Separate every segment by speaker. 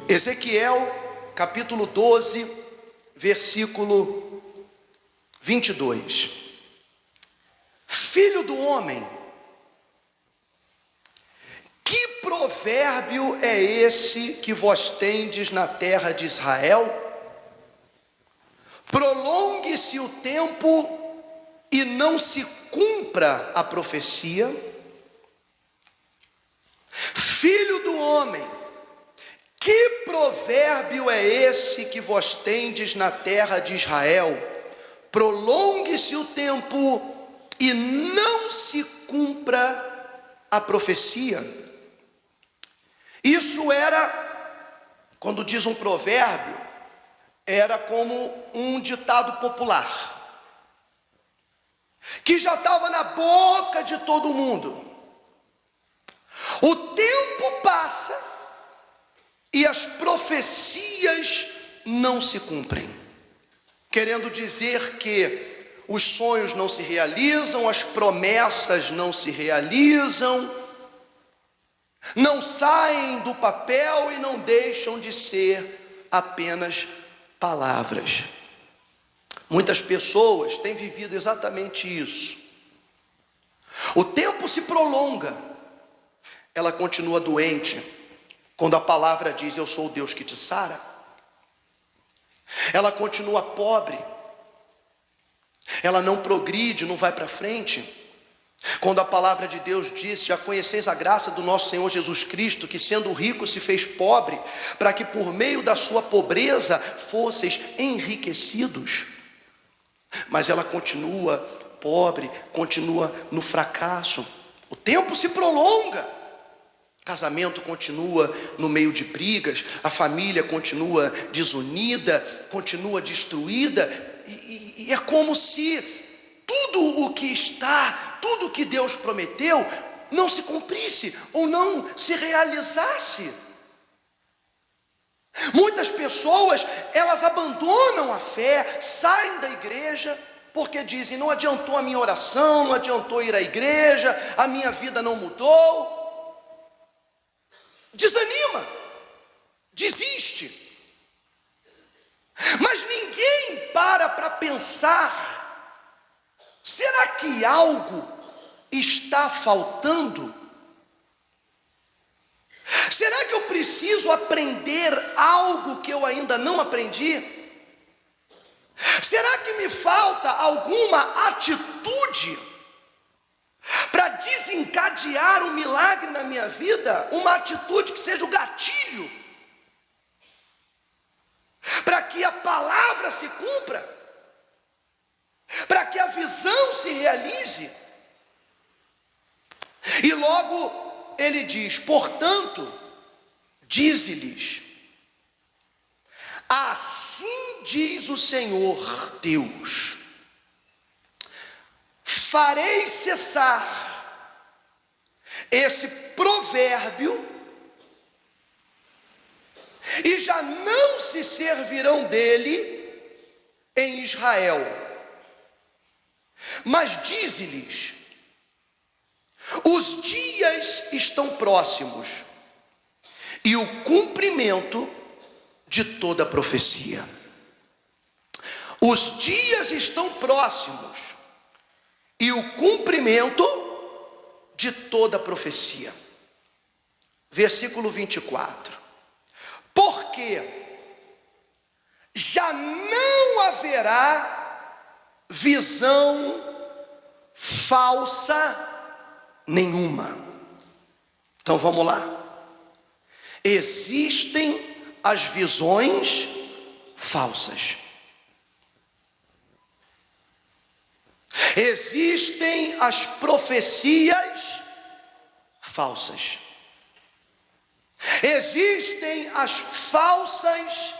Speaker 1: Ezequiel, capítulo 12, versículo 22. Filho do homem, que provérbio é esse que vós tendes na terra de Israel? Prolongue-se o tempo e não se cumpra a profecia. Filho do homem, que provérbio é esse que vós tendes na terra de Israel? Prolongue-se o tempo e não se cumpra a profecia. Isso era, quando diz um provérbio, era como um ditado popular, que já estava na boca de todo mundo. O tempo passa e as profecias não se cumprem, querendo dizer que os sonhos não se realizam, as promessas não se realizam, não saem do papel e não deixam de ser apenas palavras. Muitas pessoas têm vivido exatamente isso. O tempo se prolonga, ela continua doente. Quando a palavra diz, eu sou o Deus que te sara, ela continua pobre, ela não progride, não vai para frente. Quando a palavra de Deus diz, já conheceis a graça do nosso Senhor Jesus Cristo, que sendo rico se fez pobre, para que por meio da sua pobreza fosseis enriquecidos. Mas ela continua pobre, continua no fracasso. O tempo se prolonga. O casamento continua no meio de brigas, a família continua desunida, continua destruída, e é como se tudo o que Deus prometeu não se cumprisse ou não se realizasse. Muitas pessoas, elas abandonam a fé, saem da igreja, porque dizem, não adiantou a minha oração, não adiantou ir à igreja, a minha vida não mudou. Desanima, desiste. Mas ninguém para pensar, será que algo está faltando? Será que eu preciso aprender algo que eu ainda não aprendi? Será que me falta alguma atitude para desencadear um milagre na minha vida? Uma atitude que seja o gatilho para que a palavra se cumpra, para que a visão se realize. E logo ele diz, portanto, dize-lhes, assim diz o Senhor Deus, farei cessar esse provérbio e já não se servirão dele em Israel. Mas dize-lhes, os dias estão próximos e o cumprimento de toda a profecia. Os dias estão próximos e o cumprimento de toda a profecia. Versículo 24. Porque já não haverá visão falsa nenhuma. Então vamos lá. Existem as visões falsas. Existem as profecias falsas. Existem as falsas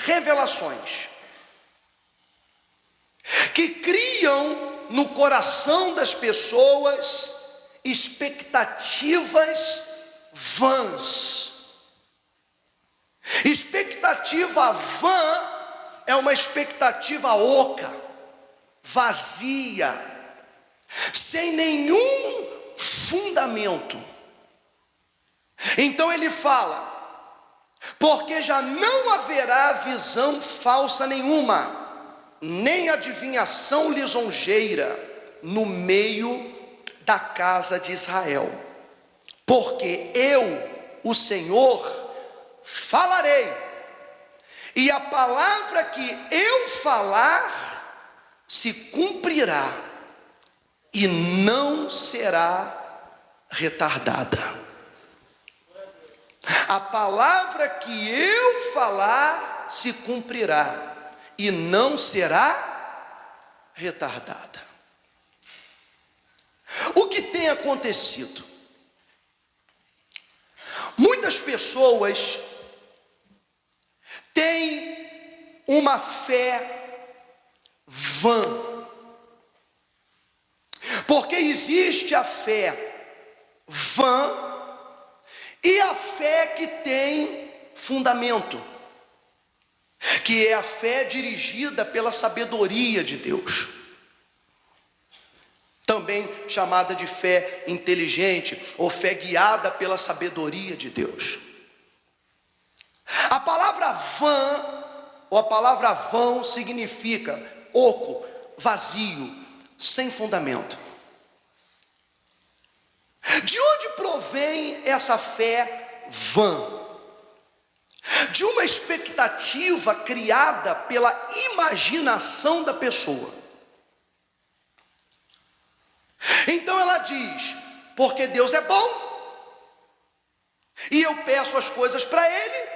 Speaker 1: revelações que criam no coração das pessoas expectativas vãs. Expectativa vã é uma expectativa oca, vazia, sem nenhum fundamento. Então ele fala, porque já não haverá visão falsa nenhuma, nem adivinhação lisonjeira no meio da casa de Israel, porque eu, o Senhor, falarei, e a palavra que eu falar se cumprirá e não será retardada. A palavra que eu falar se cumprirá e não será retardada. O que tem acontecido? Muitas pessoas têm uma fé vã, porque existe a fé vã e a fé que tem fundamento, que é a fé dirigida pela sabedoria de Deus, também chamada de fé inteligente, ou fé guiada pela sabedoria de Deus. A palavra vã, ou a palavra vão, significa oco, vazio, sem fundamento. De onde provém essa fé vã? De uma expectativa criada pela imaginação da pessoa. Então ela diz: porque Deus é bom, e eu peço as coisas para Ele,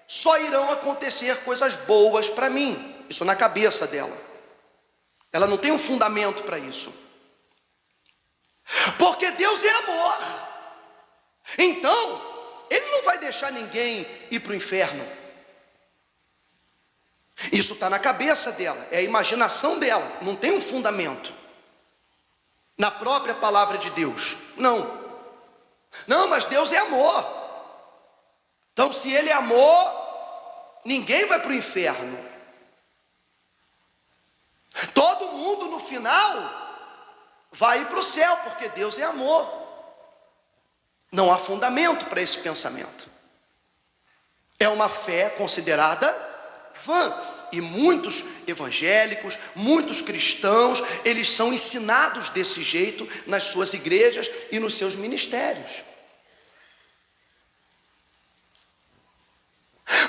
Speaker 1: só irão acontecer coisas boas para mim. Isso na cabeça dela. Ela não tem um fundamento para isso. Porque Deus é amor, então Ele não vai deixar ninguém ir para o inferno. Isso está na cabeça dela, é a imaginação dela, não tem um fundamento na própria palavra de Deus. Não, mas Deus é amor, então se Ele é amor, ninguém vai para o inferno. Todo mundo no final vai ir para o céu, porque Deus é amor. Não há fundamento para esse pensamento. É uma fé considerada vã. E muitos evangélicos, muitos cristãos, eles são ensinados desse jeito nas suas igrejas e nos seus ministérios.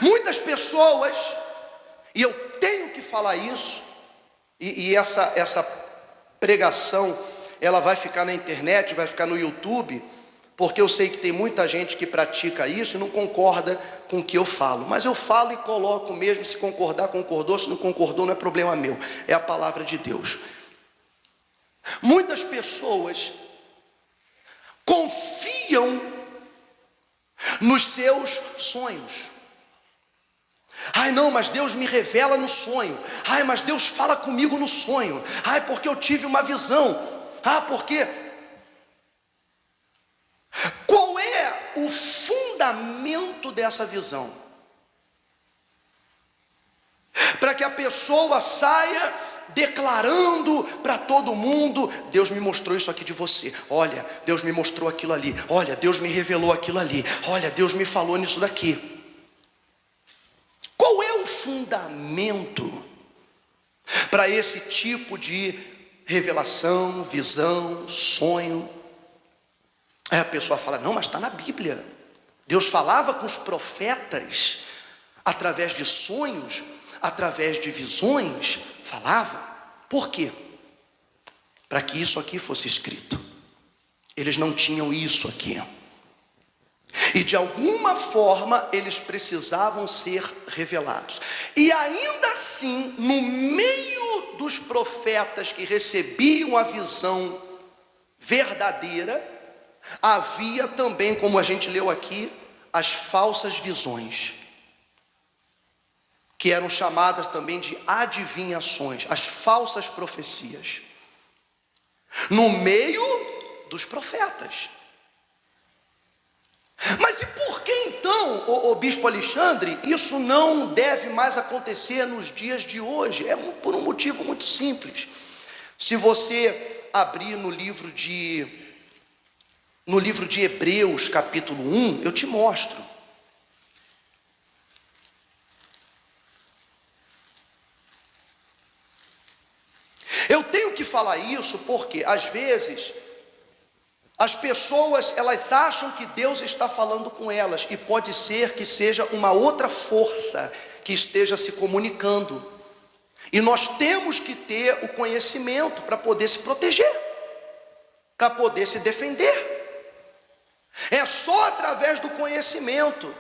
Speaker 1: Muitas pessoas, e eu tenho que falar isso, e essa pregação, ela vai ficar na internet, vai ficar no YouTube, porque eu sei que tem muita gente que pratica isso e não concorda com o que eu falo, mas eu falo e coloco mesmo. Se concordar, concordou; se não concordou, não é problema meu, é a palavra de Deus. Muitas pessoas confiam nos seus sonhos. Ai não, mas Deus me revela no sonho. Ai, mas Deus fala comigo no sonho. Ai, porque eu tive uma visão. Ah, porque... Qual é o fundamento dessa visão? Para que a pessoa saia declarando para todo mundo: Deus me mostrou isso aqui de você. Olha, Deus me mostrou aquilo ali. Olha, Deus me revelou aquilo ali. Olha, Deus me falou nisso daqui. Qual é o fundamento para esse tipo de revelação, visão, sonho? Aí a pessoa fala: não, mas está na Bíblia. Deus falava com os profetas através de sonhos, através de visões, falava. Por quê? Para que isso aqui fosse escrito. Eles não tinham isso aqui. E de alguma forma eles precisavam ser revelados. E ainda assim, no meio dos profetas que recebiam a visão verdadeira, havia também, como a gente leu aqui, as falsas visões, que eram chamadas também de adivinhações, as falsas profecias, no meio dos profetas. Mas e por que então, o bispo Alexandre, isso não deve mais acontecer nos dias de hoje? É por um motivo muito simples. Se você abrir no livro de Hebreus, capítulo 1, eu te mostro. falar isso porque, às vezes, as pessoas, elas acham que Deus está falando com elas, e pode ser que seja uma outra força que esteja se comunicando. E nós temos que ter o conhecimento para poder se proteger, para poder se defender. É só através do conhecimento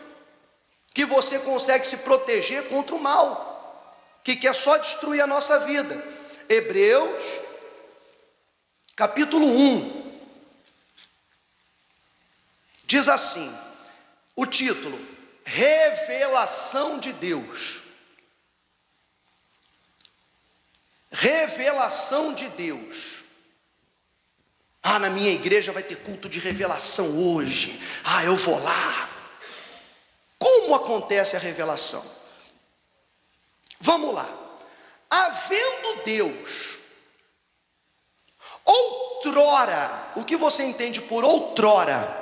Speaker 1: que você consegue se proteger contra o mal, que quer só destruir a nossa vida. Hebreus, capítulo 1, diz assim, o título, Revelação de Deus. Revelação de Deus. Na minha igreja vai ter culto de revelação hoje. Eu vou lá. Como acontece a revelação? Vamos lá. Havendo Deus, outrora, o que você entende por outrora?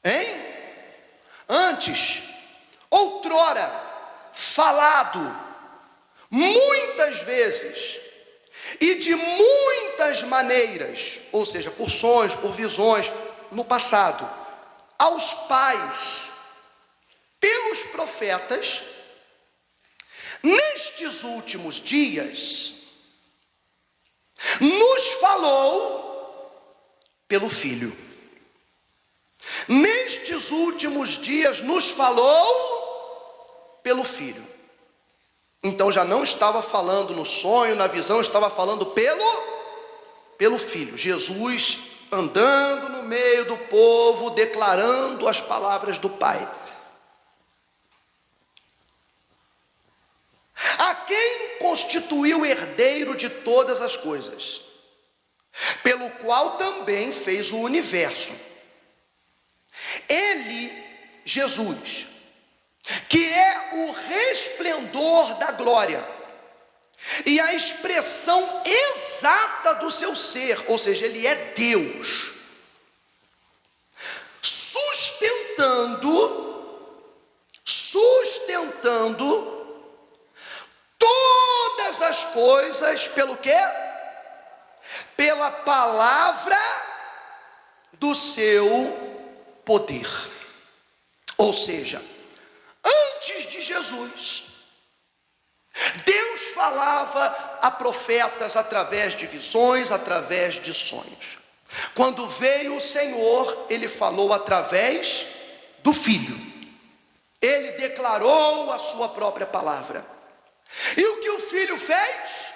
Speaker 1: Hein? Antes, outrora, falado, muitas vezes, e de muitas maneiras, ou seja, por sonhos, por visões, no passado, aos pais, pelos profetas, nestes últimos dias, nos falou pelo Filho. Nestes últimos dias nos falou pelo Filho. Então já não estava falando no sonho, na visão, estava falando pelo Filho. Jesus andando no meio do povo, declarando as palavras do Pai. A quem constituiu herdeiro de todas as coisas, pelo qual também fez o universo. Ele, Jesus, que é o resplendor da glória e a expressão exata do seu ser, ou seja, ele é Deus, sustentando todas as coisas pelo quê? Pela palavra do seu poder. Ou seja, antes de Jesus, Deus falava a profetas através de visões, através de sonhos. Quando veio o Senhor, Ele falou através do Filho. Ele declarou a sua própria palavra. E o que o Filho fez?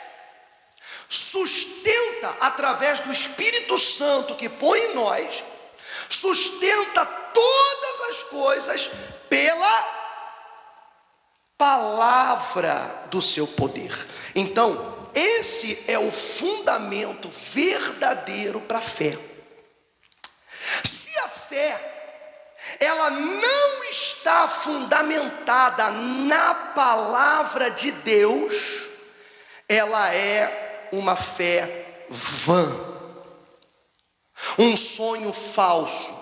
Speaker 1: Sustenta através do Espírito Santo que põe em nós, sustenta todas as coisas pela palavra do seu poder. Então, esse é o fundamento verdadeiro para a fé. Se a fé, ela não está fundamentada na palavra de Deus, ela é uma fé vã, um sonho falso,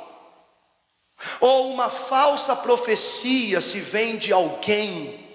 Speaker 1: ou uma falsa profecia se vem de alguém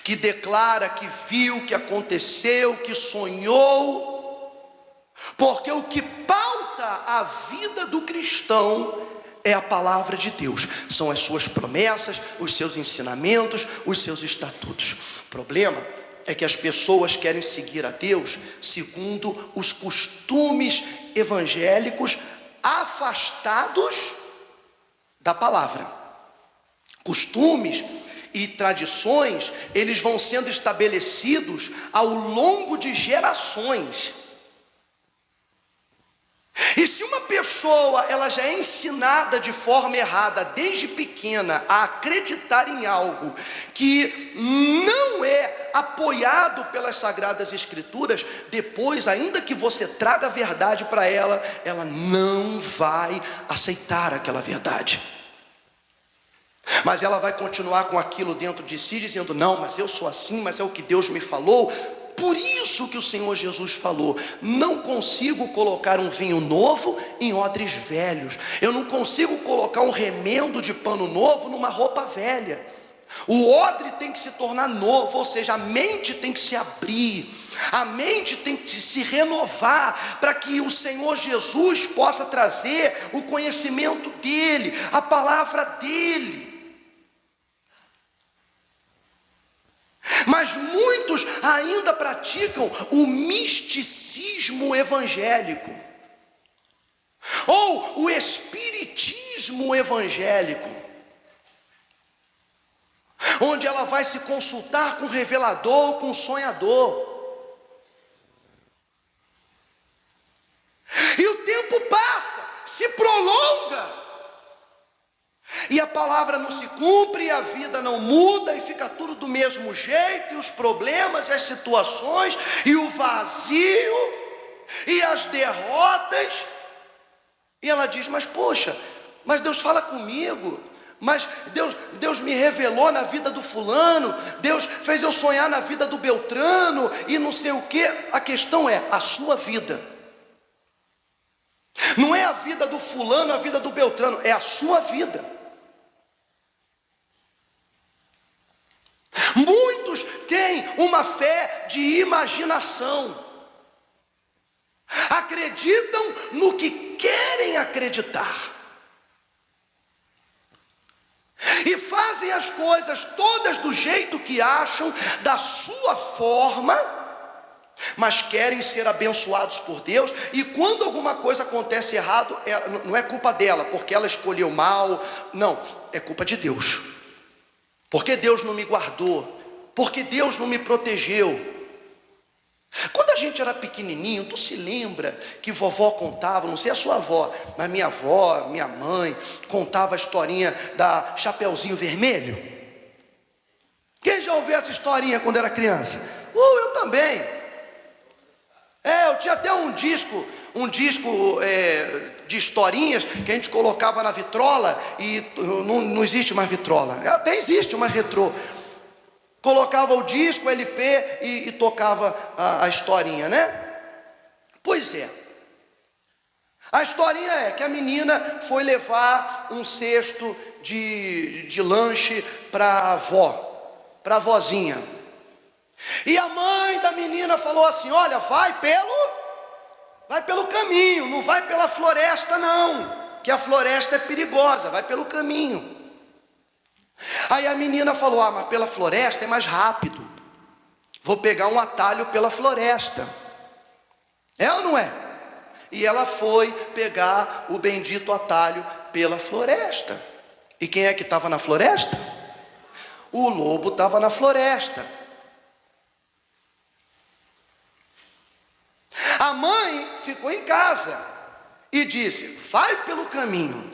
Speaker 1: que declara que viu, que aconteceu, que sonhou, porque o que pauta a vida do cristão é a palavra de Deus, são as suas promessas, os seus ensinamentos, os seus estatutos. O problema é que as pessoas querem seguir a Deus segundo os costumes evangélicos afastados da palavra. Costumes e tradições, eles vão sendo estabelecidos ao longo de gerações. E se uma pessoa, ela já é ensinada de forma errada desde pequena a acreditar em algo que não é apoiado pelas Sagradas Escrituras, depois, ainda que você traga a verdade para ela, ela não vai aceitar aquela verdade. Mas ela vai continuar com aquilo dentro de si, dizendo, não, mas eu sou assim, mas é o que Deus me falou. Por isso que o Senhor Jesus falou, não consigo colocar um vinho novo em odres velhos, eu não consigo colocar um remendo de pano novo numa roupa velha. O odre tem que se tornar novo, ou seja, a mente tem que se abrir, a mente tem que se renovar, para que o Senhor Jesus possa trazer o conhecimento dEle, a palavra dEle. Mas muitos ainda praticam o misticismo evangélico, ou o espiritismo evangélico, onde ela vai se consultar com o revelador, com o sonhador. E o tempo passa, se prolonga, e a palavra não se cumpre, e a vida não muda, e fica tudo do mesmo jeito, e os problemas, e as situações, e o vazio, e as derrotas. E ela diz, mas poxa, mas Deus fala comigo, mas Deus me revelou na vida do fulano, Deus fez eu sonhar na vida do Beltrano, e não sei o que. A questão é a sua vida, não é a vida do fulano, a vida do Beltrano, é a sua vida. Muitos têm uma fé de imaginação, acreditam no que querem acreditar, e fazem as coisas todas do jeito que acham, da sua forma, mas querem ser abençoados por Deus. E quando alguma coisa acontece errado, não é culpa dela, porque ela escolheu mal, não, é culpa de Deus, porque Deus não me guardou, porque Deus não me protegeu. Quando a gente era pequenininho, tu se lembra que vovó contava, não sei a sua avó, mas minha avó, minha mãe, contava a historinha da Chapeuzinho Vermelho? Quem já ouviu essa historinha quando era criança? Eu também. Eu tinha até um disco de historinhas que a gente colocava na vitrola, e não existe mais vitrola, até existe uma retrô. Colocava o disco, o LP e tocava a historinha, né? Pois é. A historinha é que a menina foi levar um cesto de lanche para a avó, para a vozinha. E a mãe da menina falou assim, olha, vai pelo caminho, não vai pela floresta não, que a floresta é perigosa, vai pelo caminho. Aí a menina falou, mas pela floresta é mais rápido, vou pegar um atalho pela floresta. É ou não é? E ela foi pegar o bendito atalho pela floresta. E quem é que estava na floresta? O lobo estava na floresta. A mãe ficou em casa e disse, vai pelo caminho,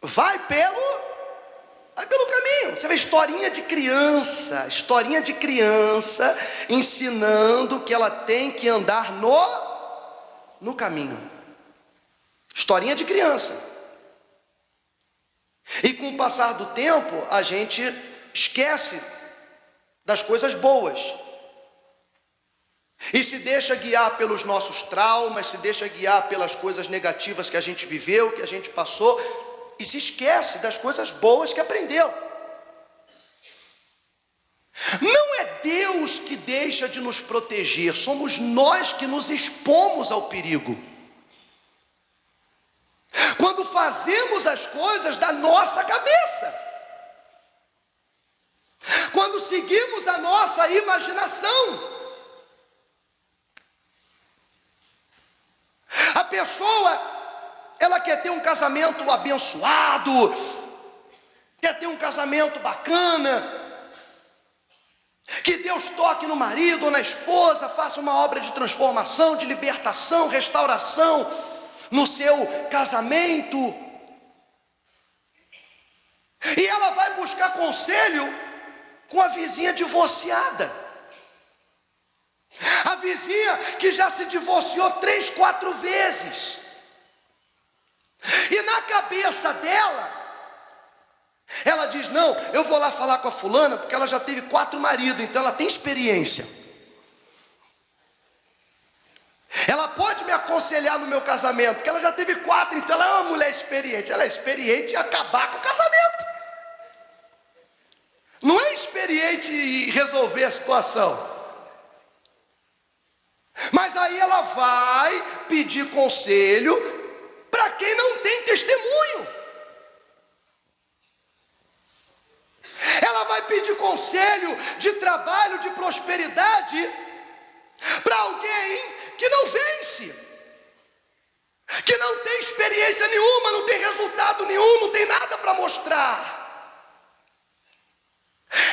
Speaker 1: vai pelo caminho. Você vê, historinha de criança ensinando que ela tem que andar no caminho. Historinha de criança. E com o passar do tempo, a gente esquece das coisas boas, e se deixa guiar pelos nossos traumas, se deixa guiar pelas coisas negativas que a gente viveu, que a gente passou, e se esquece das coisas boas que aprendeu. Não é Deus que deixa de nos proteger, somos nós que nos expomos ao perigo, quando fazemos as coisas da nossa cabeça, quando seguimos a nossa imaginação. A pessoa, ela quer ter um casamento abençoado, quer ter um casamento bacana, que Deus toque no marido ou na esposa, faça uma obra de transformação, de libertação, restauração no seu casamento. E ela vai buscar conselho com a vizinha divorciada, a vizinha que já se divorciou 3, 4 vezes. E na cabeça dela, ela diz, não, eu vou lá falar com a fulana, porque ela já teve 4 maridos, então ela tem experiência. Ela pode me aconselhar no meu casamento, porque ela já teve 4, então ela é uma mulher experiente. Ela é experiente em acabar com o casamento. não é experiente em resolver a situação. Mas aí ela vai pedir conselho para quem não tem testemunho. Ela vai pedir conselho de trabalho, de prosperidade, para alguém que não vence, que não tem experiência nenhuma, não tem resultado nenhum, não tem nada para mostrar.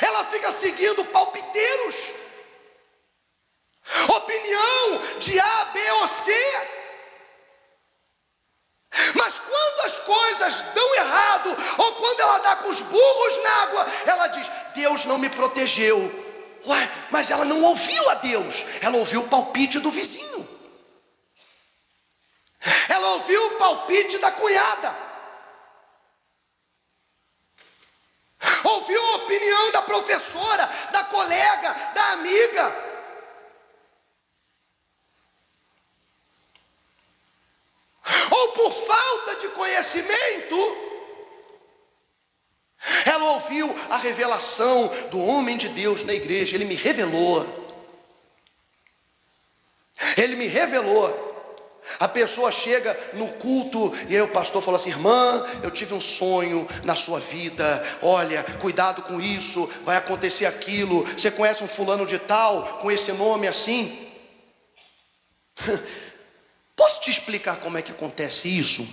Speaker 1: Ela fica seguindo palpiteiros, opinião de A, B ou C. Mas quando as coisas dão errado, ou quando ela dá com os burros na água, ela diz: Deus não me protegeu. Ué, mas ela não ouviu a Deus, ela ouviu o palpite do vizinho, ela ouviu o palpite da cunhada, ouviu a opinião da professora, da colega, da amiga. Ou por falta de conhecimento, ela ouviu a revelação do homem de Deus na igreja. Ele me revelou. Ele me revelou. A pessoa chega no culto e aí o pastor fala assim: irmã, eu tive um sonho na sua vida, olha, cuidado com isso, vai acontecer aquilo. Você conhece um fulano de tal, com esse nome assim? Posso te explicar como é que acontece isso?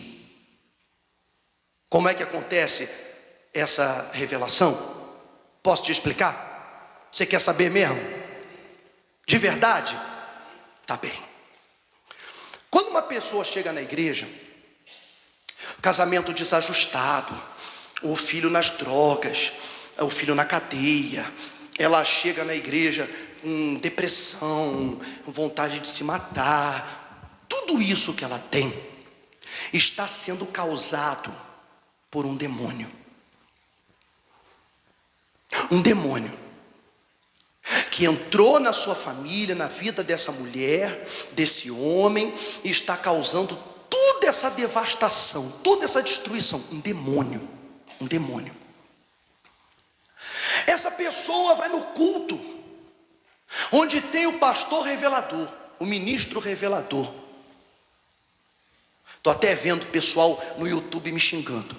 Speaker 1: Como é que acontece essa revelação? Posso te explicar? Você quer saber mesmo? De verdade? Tá bem. Quando uma pessoa chega na igreja, casamento desajustado, o filho nas drogas, o filho na cadeia, ela chega na igreja com depressão, com vontade de se matar. Tudo isso que ela tem está sendo causado por um demônio. Um demônio que entrou na sua família, na vida dessa mulher, desse homem, e está causando toda essa devastação, toda essa destruição. Um demônio. Um demônio. Essa pessoa vai no culto, onde tem o pastor revelador, o ministro revelador. Estou até vendo o pessoal no YouTube me xingando.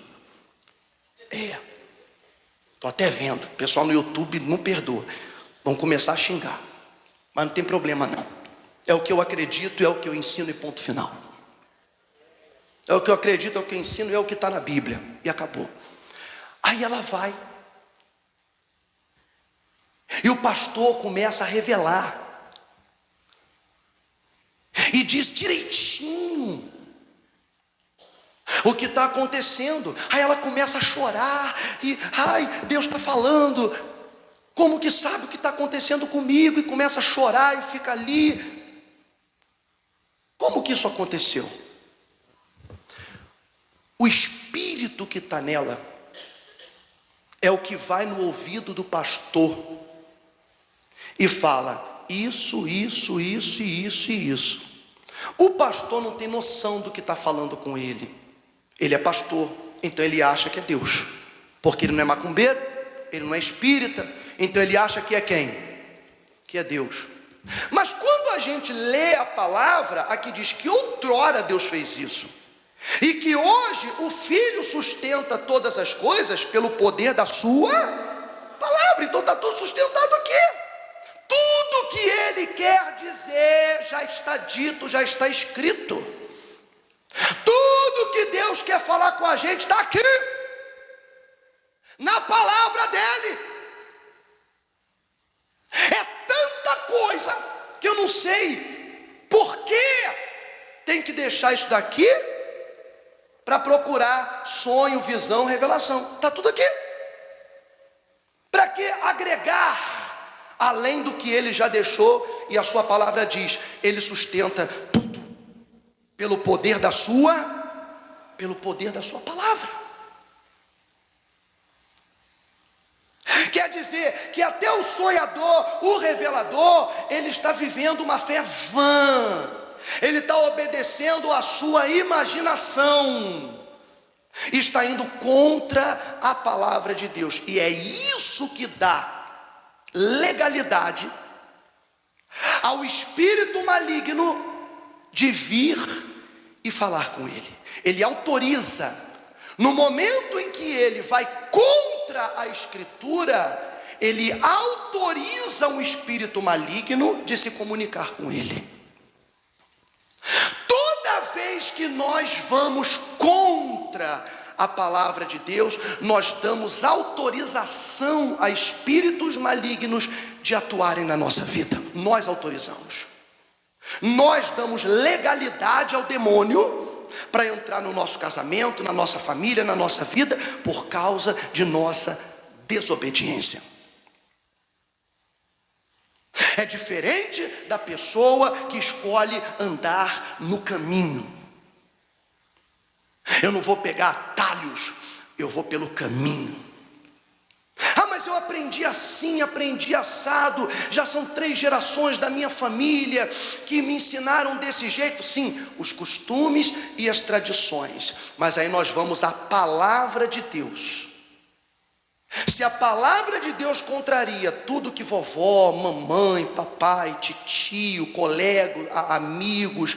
Speaker 1: Estou até vendo. O pessoal no YouTube não perdoa. Vão começar a xingar. Mas não tem problema não. É o que eu acredito, é o que eu ensino e ponto final. É o que eu acredito, é o que eu ensino, é o que está na Bíblia. E acabou. Aí ela vai. E o pastor começa a revelar. E diz direitinho o que está acontecendo. Aí ela começa a chorar. E, ai, Deus está falando. Como que sabe o que está acontecendo comigo? E começa a chorar e fica ali. Como que isso aconteceu? O espírito que está nela é o que vai no ouvido do pastor e fala: isso, isso, isso e isso e isso. O pastor não tem noção do que está falando com ele. Ele é pastor, então ele acha que é Deus, porque ele não é macumbeiro, ele não é espírita, então ele acha que é quem? Que é Deus. Mas quando a gente lê a palavra, aqui diz que outrora Deus fez isso, e que hoje o Filho sustenta todas as coisas pelo poder da sua palavra. Então está tudo sustentado aqui. Tudo que ele quer dizer já está dito, já está escrito. Tudo que Deus quer falar com a gente está aqui, na palavra dele. É tanta coisa que eu não sei por que tem que deixar isso daqui para procurar sonho, visão, revelação. Está tudo aqui. Para que agregar além do que ele já deixou? E a sua palavra diz: ele sustenta tudo pelo poder da sua palavra. Quer dizer que até o sonhador, o revelador, ele está vivendo uma fé vã. Ele está obedecendo à sua imaginação. está indo contra a palavra de Deus. E é isso que dá legalidade ao espírito maligno de vir e falar com ele. Ele autoriza, no momento em que ele vai contra a Escritura, ele autoriza um espírito maligno de se comunicar com ele. Toda vez que nós vamos contra a palavra de Deus, nós damos autorização a espíritos malignos de atuarem na nossa vida. Nós autorizamos. Nós damos legalidade ao demônio para entrar no nosso casamento, na nossa família, na nossa vida, por causa de nossa desobediência. É diferente da pessoa que escolhe andar no caminho. Eu não vou pegar atalhos, eu vou pelo caminho. Ah, mas eu aprendi assim, aprendi assado. Já são 3 gerações da minha família que me ensinaram desse jeito. Sim, os costumes e as tradições. Mas aí nós vamos à palavra de Deus. Se a palavra de Deus contraria tudo que vovó, mamãe, papai, titio, colega, amigos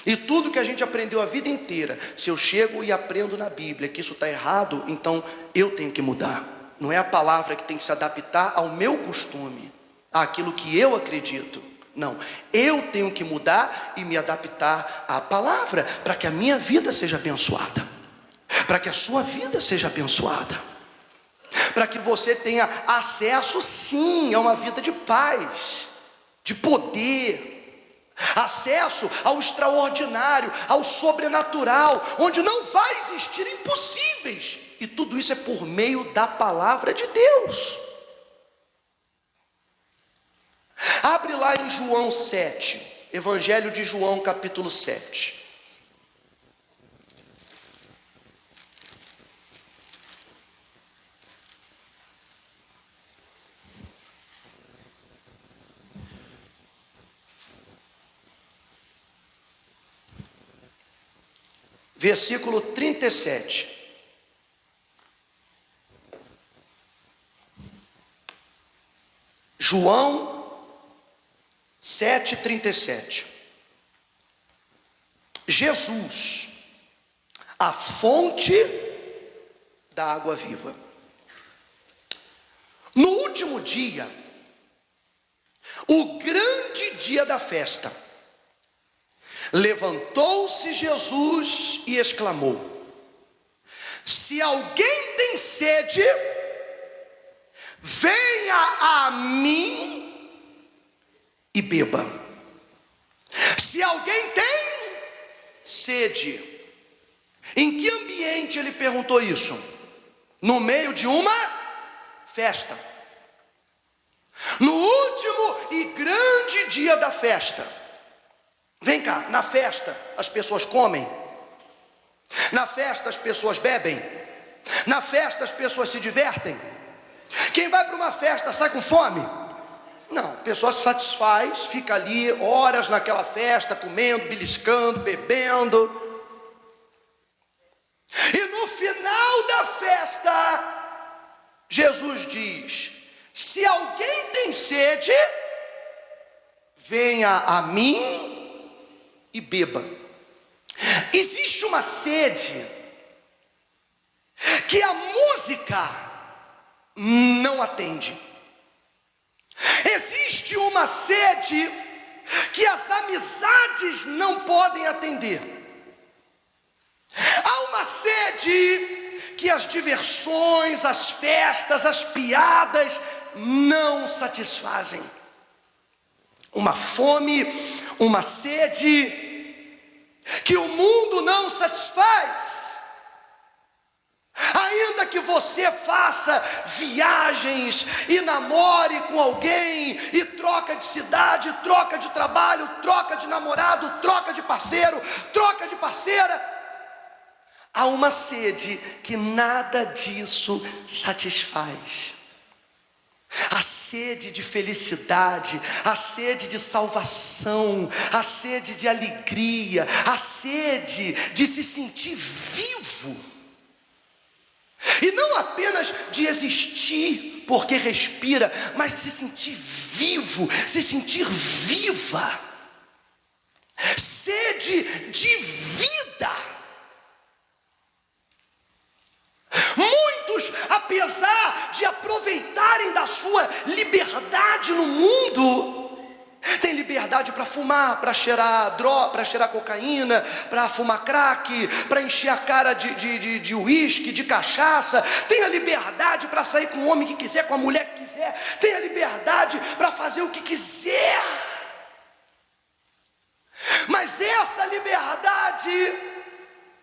Speaker 1: e tudo que a gente aprendeu a vida inteira, se eu chego e aprendo na Bíblia que isso está errado, então eu tenho que mudar. Não é a palavra que tem que se adaptar ao meu costume, àquilo que eu acredito. Não, eu tenho que mudar e me adaptar à palavra, para que a minha vida seja abençoada, para que a sua vida seja abençoada, para que você tenha acesso, sim, a uma vida de paz, de poder, acesso ao extraordinário, ao sobrenatural, onde não vai existir impossíveis, e tudo isso é por meio da palavra de Deus. Abre lá em João 7, Evangelho de João, capítulo 7. Versículo 37. João 7,37. Jesus, a fonte da água viva. No último dia, o grande dia da festa, levantou-se Jesus e exclamou: se alguém tem sede, venha a mim e beba. Se alguém tem sede, em que ambiente ele perguntou isso? No meio de uma festa. No último e grande dia da festa. Vem cá, na festa as pessoas comem, na festa as pessoas bebem, na festa as pessoas se divertem. Quem vai para uma festa sai com fome? Não, a pessoa se satisfaz, fica ali horas naquela festa, comendo, beliscando, bebendo. E no final da festa, Jesus diz: se alguém tem sede, venha a mim e beba. Existe uma sede que a música não atende. Existe uma sede que as amizades não podem atender. Há uma sede que as diversões, as festas, as piadas não satisfazem. Uma fome, uma sede que o mundo não satisfaz. Ainda que você faça viagens e namore com alguém, e troca de cidade, troca de trabalho, troca de namorado, troca de parceiro, troca de parceira, há uma sede que nada disso satisfaz. A sede de felicidade, a sede de salvação, a sede de alegria, a sede de se sentir vivo. não apenas de existir porque respira, mas de se sentir vivo, se sentir viva. Sede de vida. Muitos, apesar de aproveitarem da sua liberdade no mundo, tem liberdade para fumar, para cheirar droga, para cheirar cocaína, para fumar crack, para encher a cara de uísque, de cachaça. Tem a liberdade para sair com o homem que quiser, com a mulher que quiser. Tem a liberdade para fazer o que quiser. Mas essa liberdade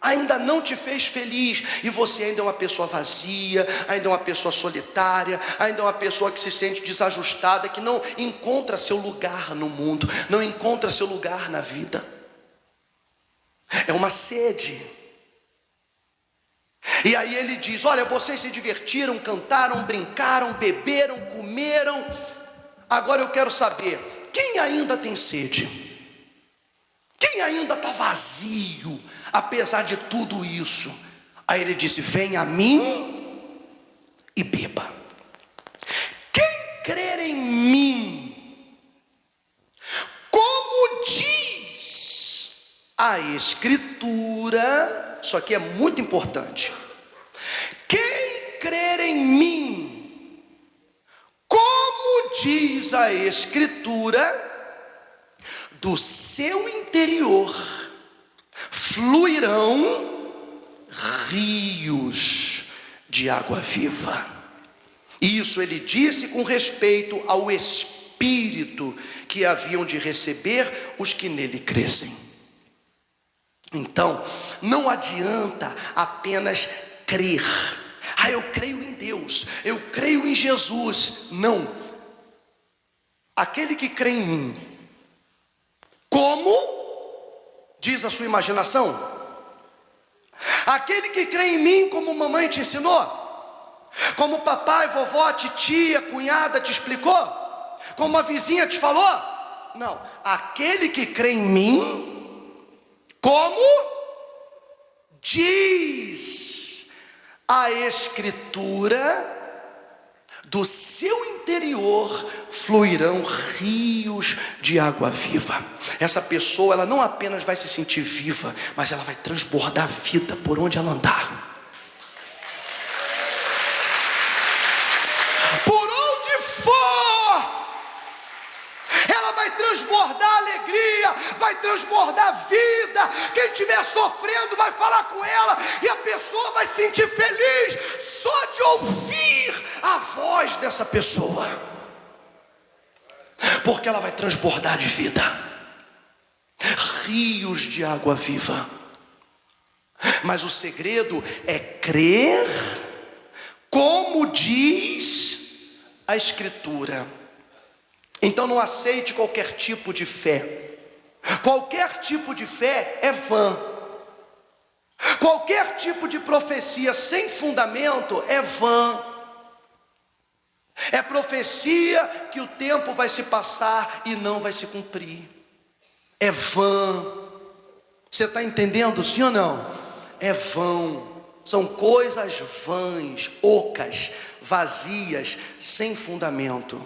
Speaker 1: ainda não te fez feliz, e você ainda é uma pessoa vazia, ainda é uma pessoa solitária, ainda é uma pessoa que se sente desajustada, que não encontra seu lugar no mundo, não encontra seu lugar na vida. É uma sede. E aí ele diz: olha, vocês se divertiram, cantaram, brincaram, beberam, comeram. Agora eu quero saber, quem ainda tem sede? Quem ainda está vazio, apesar de tudo isso? Aí ele disse: vem a mim e beba. Quem crer em mim, como diz a Escritura, isso aqui é muito importante. Quem crer em mim, como diz a Escritura, do seu interior fluirão rios de água viva. Isso ele disse com respeito ao Espírito que haviam de receber os que nele crescem. Então, não adianta apenas crer. Ah, eu creio em Deus, eu creio em Jesus. Não. Aquele que crê em mim, como diz a sua imaginação? Aquele que crê em mim, como mamãe te ensinou, como papai, vovó, titia, cunhada te explicou, como a vizinha te falou? Não, aquele que crê em mim, como diz a Escritura, do seu interior fluirão rios de água viva. Essa pessoa, ela não apenas vai se sentir viva, mas ela vai transbordar vida por onde ela andar. Por onde for, ela vai transbordar alegria, vai transbordar vida. Quem estiver sofrendo vai falar com ela, e a pessoa vai se sentir feliz só de ouvir a voz dessa pessoa, porque ela vai transbordar de vida, rios de água viva. Mas o segredo é crer como diz a Escritura. Então não aceite qualquer tipo de fé. Qualquer tipo de fé é vã. Qualquer tipo de profecia sem fundamento é vã. É profecia que o tempo vai se passar e não vai se cumprir. É vã. Você está entendendo, sim ou não? É vão. São coisas vãs, ocas, vazias, sem fundamento.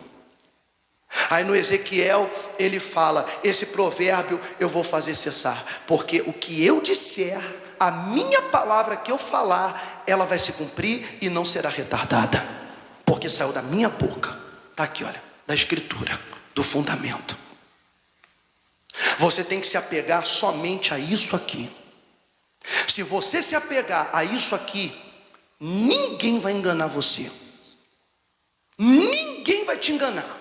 Speaker 1: Aí no Ezequiel ele fala: esse provérbio eu vou fazer cessar, porque o que eu disser, a minha palavra que eu falar, ela vai se cumprir e não será retardada, porque saiu da minha boca. Está aqui, olha, da Escritura, do fundamento. Você tem que se apegar somente a isso aqui. Se você se apegar a isso aqui, ninguém vai enganar você. Ninguém vai te enganar.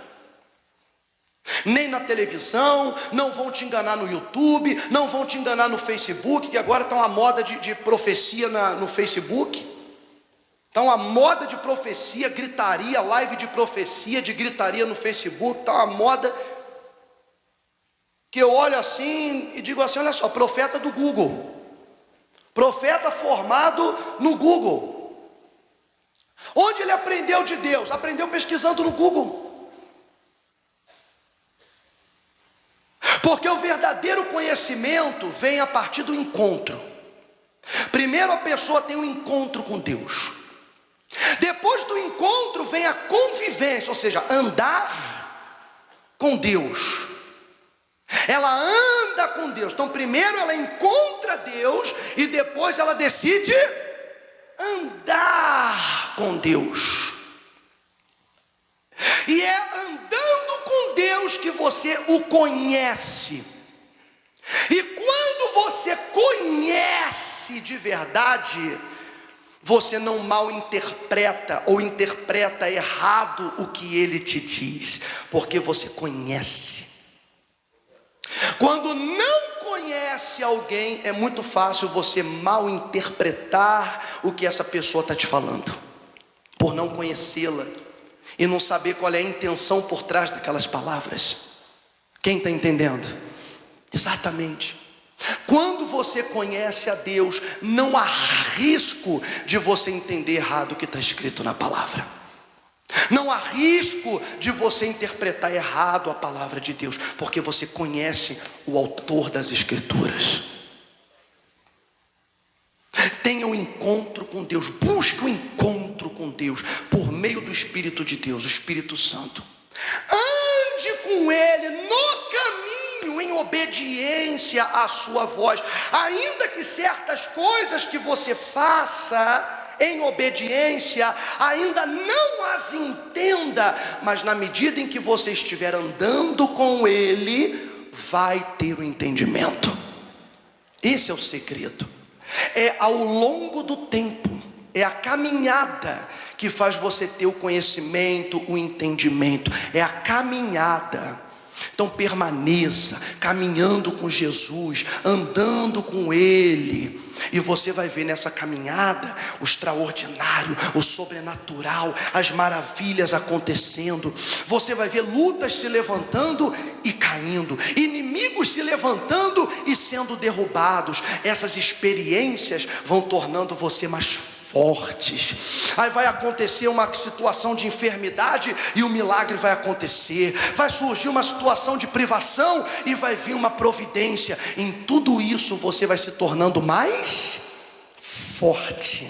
Speaker 1: Nem na televisão, não vão te enganar no YouTube, não vão te enganar no Facebook, que agora está uma moda de profecia no Facebook. Está uma moda de profecia, gritaria, live de profecia, de gritaria no Facebook. Está uma moda que eu olho assim e digo assim: olha só, profeta do Google, profeta formado no Google. Onde ele aprendeu de Deus? Aprendeu pesquisando no Google. Porque o verdadeiro conhecimento vem a partir do encontro. Primeiro a pessoa tem um encontro com Deus. Depois do encontro vem a convivência, ou seja, andar com Deus. Ela anda com Deus. Então primeiro ela encontra Deus e depois ela decide andar com Deus. E é andando com Deus que você o conhece. E quando você conhece de verdade, você não mal interpreta ou interpreta errado o que ele te diz, porque você conhece. Quando não conhece alguém, é muito fácil você mal interpretar o que essa pessoa está te falando, por não conhecê-la e não saber qual é a intenção por trás daquelas palavras. Quem está entendendo? Exatamente. Quando você conhece a Deus, não há risco de você entender errado o que está escrito na palavra. Não há risco de você interpretar errado a palavra de Deus, porque você conhece o autor das Escrituras. Tenha um encontro com Deus, busque um encontro com Deus por meio do Espírito de Deus, o Espírito Santo. Ande com Ele no caminho, em obediência à sua voz, ainda que certas coisas que você faça em obediência ainda não as entenda, mas na medida em que você estiver andando com Ele, vai ter o entendimento. Esse é o segredo. É ao longo do tempo, é a caminhada que faz você ter o conhecimento, o entendimento. É a caminhada. Então permaneça caminhando com Jesus, andando com Ele, e você vai ver nessa caminhada o extraordinário, o sobrenatural, as maravilhas acontecendo. Você vai ver lutas se levantando e caindo, inimigos se levantando e sendo derrubados. Essas experiências vão tornando você mais fortes. Aí vai acontecer uma situação de enfermidade e o milagre vai acontecer. Vai surgir uma situação de privação e vai vir uma providência. Em tudo isso você vai se tornando mais forte.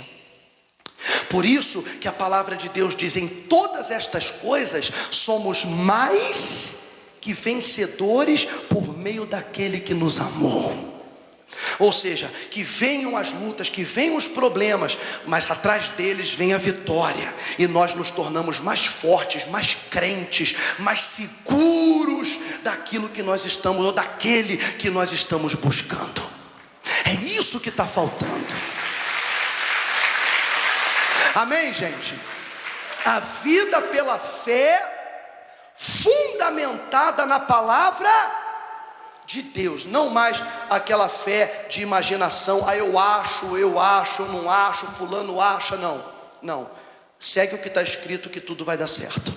Speaker 1: Por isso que a palavra de Deus diz: em todas estas coisas somos mais que vencedores por meio daquele que nos amou. Ou seja, que venham as lutas, que venham os problemas, mas atrás deles vem a vitória, e nós nos tornamos mais fortes, mais crentes, mais seguros daquilo que nós estamos, ou daquele que nós estamos buscando. É isso que está faltando. Amém, gente? A vida pela fé, fundamentada na palavra de Deus, não mais aquela fé de imaginação. Eu acho, não acho, fulano acha. Não, segue o que está escrito, que tudo vai dar certo.